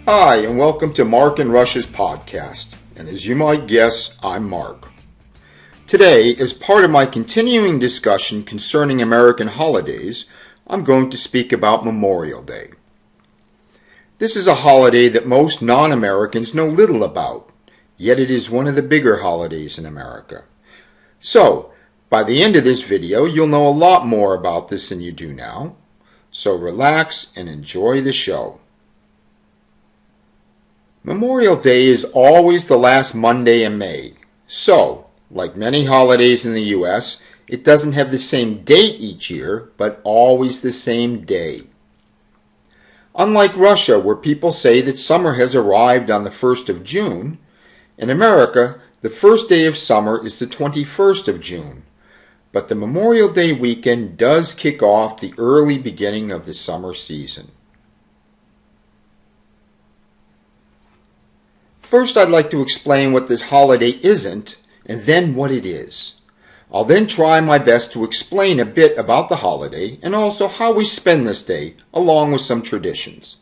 Hi, and welcome to Mark and Rush's podcast. And as you might guess, I'm Mark. Today, as part of my continuing discussion concerning American holidays, I'm going to speak about Memorial Day. This is a holiday that most non-Americans know little about, yet it is one of the bigger holidays in America. So, by the end of this video, you'll know a lot more about this than you do now. So relax and enjoy the show. Memorial Day is always the last Monday in May. So, like many holidays in the U.S., it doesn't have the same date each year, but always the same day. Unlike Russia, where people say that summer has arrived on the 1st of June, in America, the first day of summer is the 21st of June. But the Memorial Day weekend does kick off the early beginning of the summer season. First, I'd like to explain what this holiday isn't, and then what it is. I'll then try my best to explain a bit about the holiday and also how we spend this day, along with some traditions.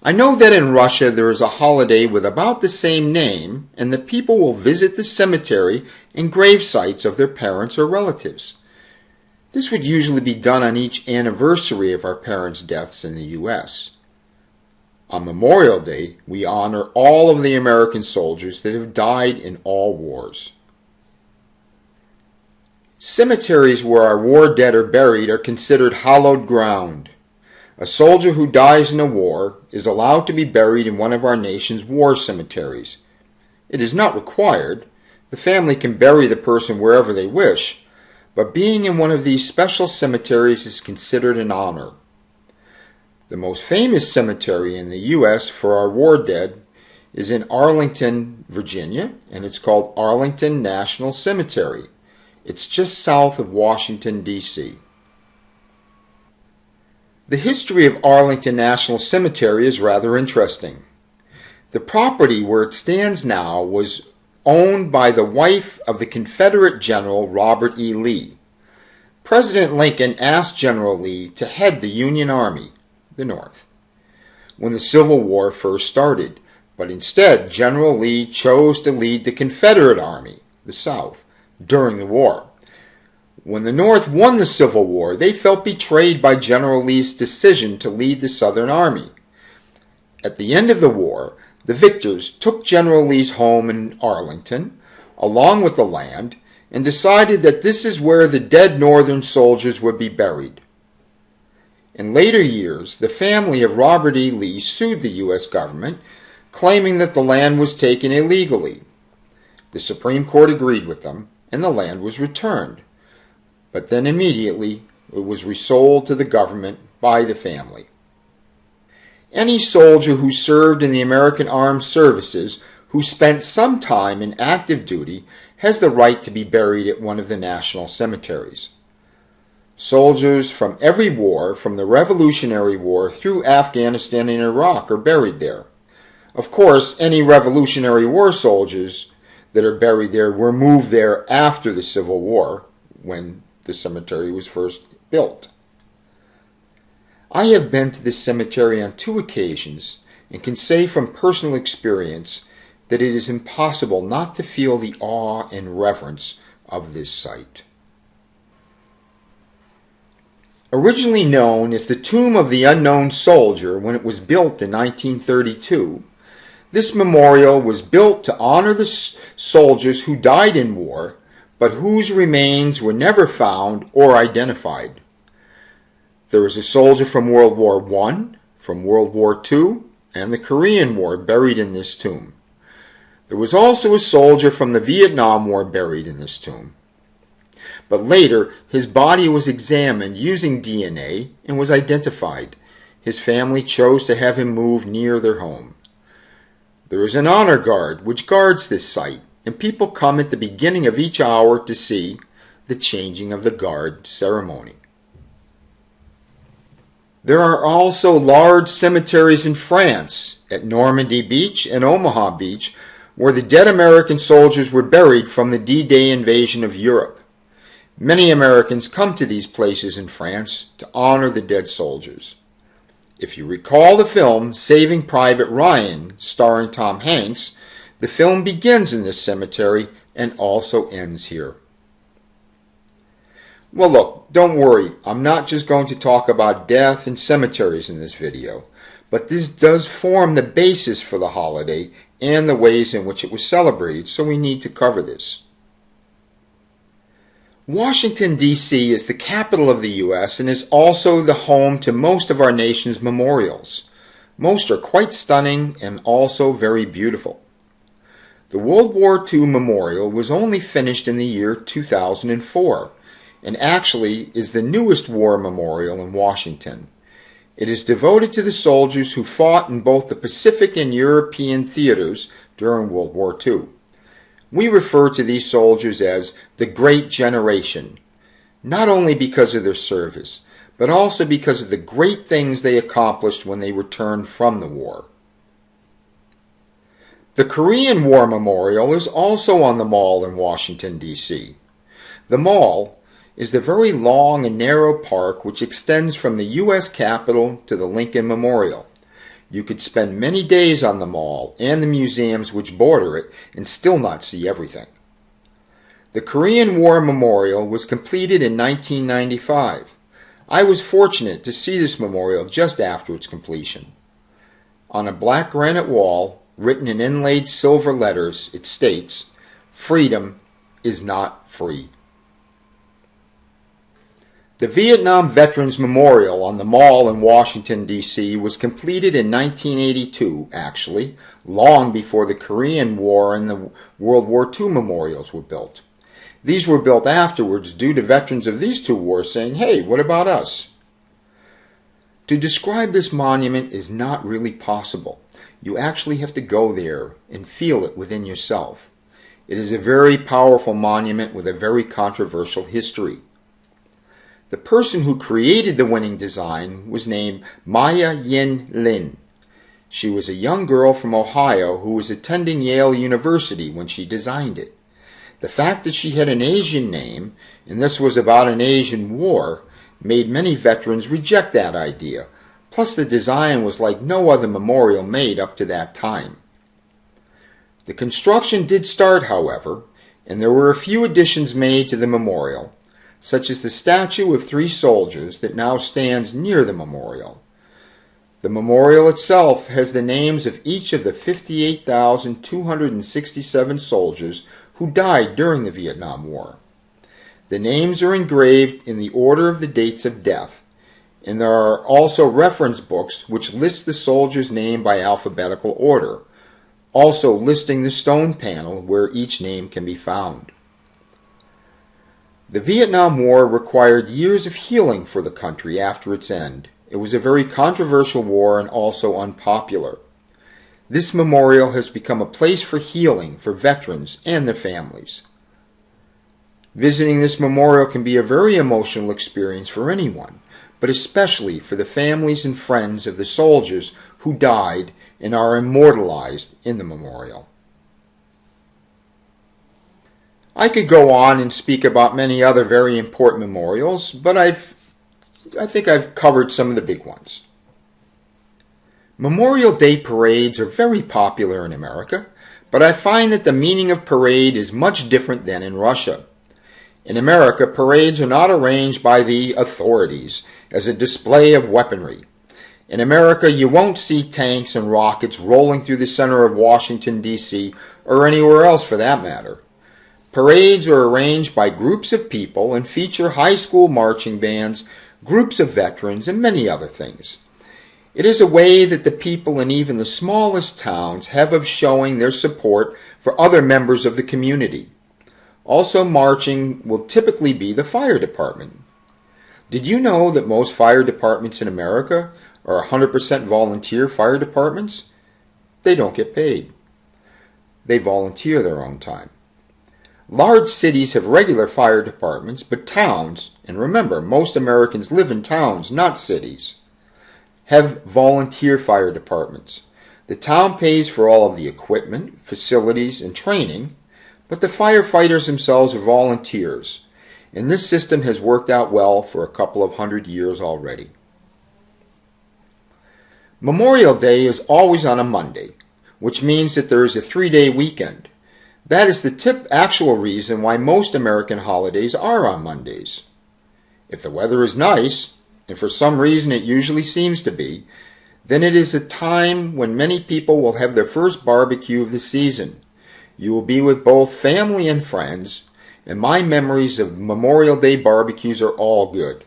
I know that in Russia there is a holiday with about the same name, and that people will visit the cemetery and grave sites of their parents or relatives. This would usually be done on each anniversary of our parents' deaths in the U.S. On Memorial Day, we honor all of the American soldiers that have died in all wars. Cemeteries where our war dead are buried are considered hallowed ground. A soldier who dies in a war is allowed to be buried in one of our nation's war cemeteries. It is not required. The family can bury the person wherever they wish, but being in one of these special cemeteries is considered an honor. The most famous cemetery in the U.S. for our war dead is in Arlington, Virginia, and it's called Arlington National Cemetery. It's just south of Washington, D.C. The history of Arlington National Cemetery is rather interesting. The property where it stands now was owned by the wife of the Confederate General Robert E. Lee. President Lincoln asked General Lee to head the Union Army, the North, when the Civil War first started, but instead General Lee chose to lead the Confederate Army, the South, during the war. When the North won the Civil War, they felt betrayed by General Lee's decision to lead the Southern Army. At the end of the war, the victors took General Lee's home in Arlington, along with the land, and decided that this is where the dead Northern soldiers would be buried. In later years, the family of Robert E. Lee sued the U.S. government, claiming that the land was taken illegally. The Supreme Court agreed with them, and the land was returned. But then immediately it was resold to the government by the family. Any soldier who served in the American Armed Services who spent some time in active duty has the right to be buried at one of the national cemeteries. Soldiers from every war, from the Revolutionary War through Afghanistan and Iraq, are buried there. Of course, any Revolutionary War soldiers that are buried there were moved there after the Civil War, when the cemetery was first built. I have been to this cemetery on 2 occasions and can say from personal experience that it is impossible not to feel the awe and reverence of this site. Originally known as the Tomb of the Unknown Soldier when it was built in 1932, this memorial was built to honor the soldiers who died in war, but whose remains were never found or identified. There is a soldier from World War I, from World War II, and the Korean War buried in this tomb. There was also a soldier from the Vietnam War buried in this tomb. But later, his body was examined using DNA and was identified. His family chose to have him moved near their home. There is an honor guard which guards this site, and people come at the beginning of each hour to see the changing of the guard ceremony. There are also large cemeteries in France, at Normandy Beach and Omaha Beach, where the dead American soldiers were buried from the D-Day invasion of Europe. Many Americans come to these places in France to honor the dead soldiers. If you recall the film Saving Private Ryan, starring Tom Hanks, the film begins in this cemetery and also ends here. Well, look, don't worry. I'm not just going to talk about death and cemeteries in this video, but this does form the basis for the holiday and the ways in which it was celebrated, so we need to cover this. Washington, D.C. is the capital of the U.S. and is also the home to most of our nation's memorials. Most are quite stunning and also very beautiful. The World War II Memorial was only finished in the year 2004 and actually is the newest war memorial in Washington. It is devoted to the soldiers who fought in both the Pacific and European theaters during World War II. We refer to these soldiers as the Great Generation, not only because of their service, but also because of the great things they accomplished when they returned from the war. The Korean War Memorial is also on the Mall in Washington, D.C. The Mall is the very long and narrow park which extends from the U.S. Capitol to the Lincoln Memorial. You could spend many days on the mall and the museums which border it and still not see everything. The Korean War Memorial was completed in 1995. I was fortunate to see this memorial just after its completion. On a black granite wall, written in inlaid silver letters, it states, "Freedom is not free." The Vietnam Veterans Memorial on the Mall in Washington, D.C. was completed in 1982, actually, long before the Korean War and the World War II memorials were built. These were built afterwards due to veterans of these two wars saying, "Hey, what about us?" To describe this monument is not really possible. You actually have to go there and feel it within yourself. It is a very powerful monument with a very controversial history. The person who created the winning design was named Maya Yin Lin. She was a young girl from Ohio who was attending Yale University when she designed it. The fact that she had an Asian name, and this was about an Asian war, made many veterans reject that idea. Plus the design was like no other memorial made up to that time. The construction did start, however, and there were a few additions made to the memorial, such as the statue of 3 soldiers that now stands near the memorial. The memorial itself has the names of each of the 58,267 soldiers who died during the Vietnam War. The names are engraved in the order of the dates of death, and there are also reference books which list the soldier's name by alphabetical order, also listing the stone panel where each name can be found. The Vietnam War required years of healing for the country after its end. It was a very controversial war and also unpopular. This memorial has become a place for healing for veterans and their families. Visiting this memorial can be a very emotional experience for anyone, but especially for the families and friends of the soldiers who died and are immortalized in the memorial. I could go on and speak about many other very important memorials, but I think I've covered some of the big ones. Memorial Day parades are very popular in America, but I find that the meaning of parade is much different than in Russia. In America, parades are not arranged by the authorities as a display of weaponry. In America, you won't see tanks and rockets rolling through the center of Washington, D.C., or anywhere else for that matter. Parades are arranged by groups of people and feature high school marching bands, groups of veterans, and many other things. It is a way that the people in even the smallest towns have of showing their support for other members of the community. Also marching will typically be the fire department. Did you know that most fire departments in America are 100% volunteer fire departments? They don't get paid. They volunteer their own time. Large cities have regular fire departments, but towns, and remember, most Americans live in towns, not cities, have volunteer fire departments. The town pays for all of the equipment, facilities, and training, but the firefighters themselves are volunteers, and this system has worked out well for a couple of 100 years already. Memorial Day is always on a Monday, which means that there is a 3-day weekend. That is the actual reason why most American holidays are on Mondays. If the weather is nice, and for some reason it usually seems to be, then it is a time when many people will have their first barbecue of the season. You will be with both family and friends, and my memories of Memorial Day barbecues are all good.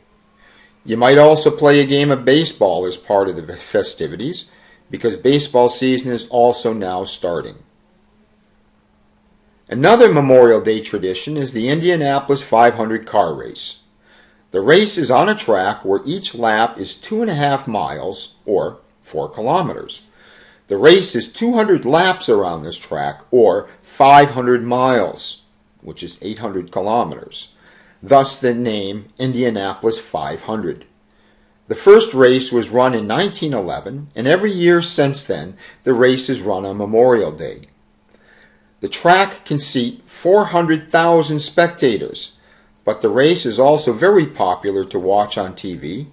You might also play a game of baseball as part of the festivities, because baseball season is also now starting. Another Memorial Day tradition is the Indianapolis 500 car race. The race is on a track where each lap is 2.5 miles, or 4 kilometers. The race is 200 laps around this track, or 500 miles, which is 800 kilometers. Thus the name Indianapolis 500. The first race was run in 1911, and every year since then, the race is run on Memorial Day. The track can seat 400,000 spectators, but the race is also very popular to watch on TV.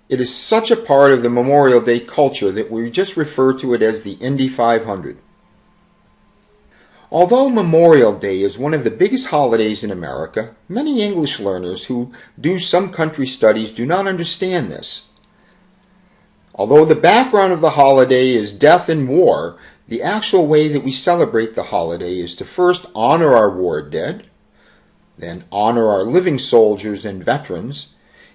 It is such a part of the Memorial Day culture that we just refer to it as the Indy 500. Although Memorial Day is one of the biggest holidays in America, many English learners who do some country studies do not understand this. Although the background of the holiday is death and war, the actual way that we celebrate the holiday is to first honor our war dead, then honor our living soldiers and veterans,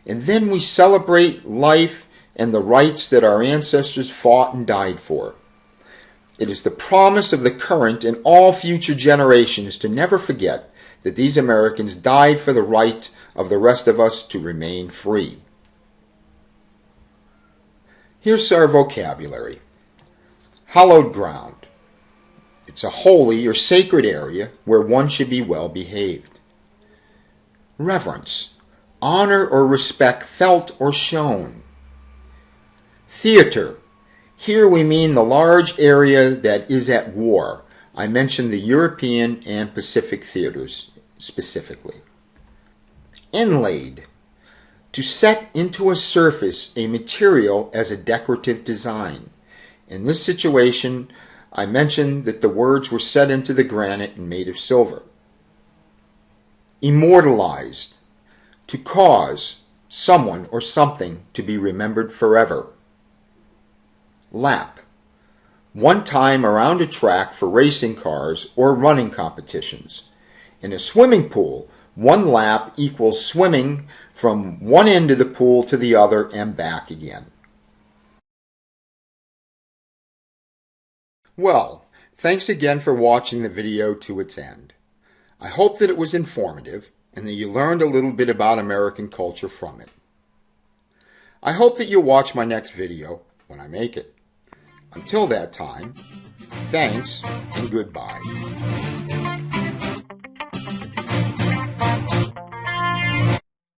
and then we celebrate life and the rights that our ancestors fought and died for. It is the promise of the current and all future generations to never forget that these Americans died for the right of the rest of us to remain free. Here's our vocabulary. Hallowed ground. It's a holy or sacred area where one should be well behaved. Reverence. Honor or respect felt or shown. Theater. Here we mean the large area that is at war. I mentioned the European and Pacific theaters specifically. Inlaid. To set into a surface a material as a decorative design. In this situation, I mentioned that the words were set into the granite and made of silver. Immortalized. To cause someone or something to be remembered forever. Lap. One time around a track for racing cars or running competitions. In a swimming pool, one lap equals swimming from one end of the pool to the other and back again. Well, thanks again for watching the video to its end. I hope that it was informative and that you learned a little bit about American culture from it. I hope that you'll watch my next video when I make it. Until that time, thanks and goodbye.